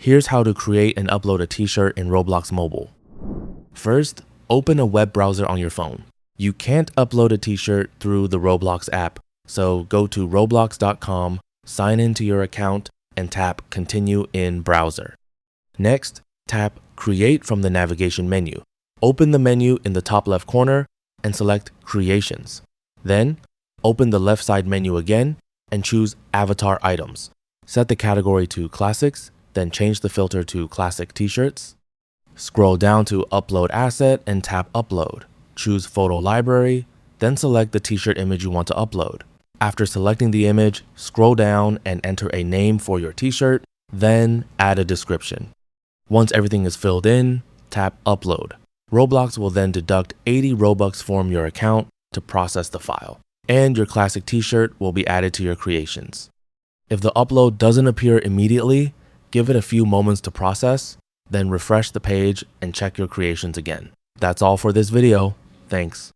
Here's how to create and upload a t-shirt in Roblox Mobile. First, open a web browser on your phone. You can't upload a t-shirt through the Roblox app, so go to roblox.com, sign into your account, and tap Continue in Browser. Next, tap Create from the navigation menu. Open the menu in the top left corner and select Creations. Then, open the left side menu again and choose Avatar Items. Set the category to Classics, then change the filter to Classic T-shirts. Scroll down to Upload Asset and tap Upload. Choose Photo Library, then select the t-shirt image you want to upload. After selecting the image, scroll down and enter a name for your t-shirt, then add a description. Once everything is filled in, tap Upload. Roblox will then deduct 80 Robux from your account to process the file, and your classic t-shirt will be added to your creations. If the upload doesn't appear immediately, give it a few moments to process, then refresh the page and check your creations again. That's all for this video. Thanks.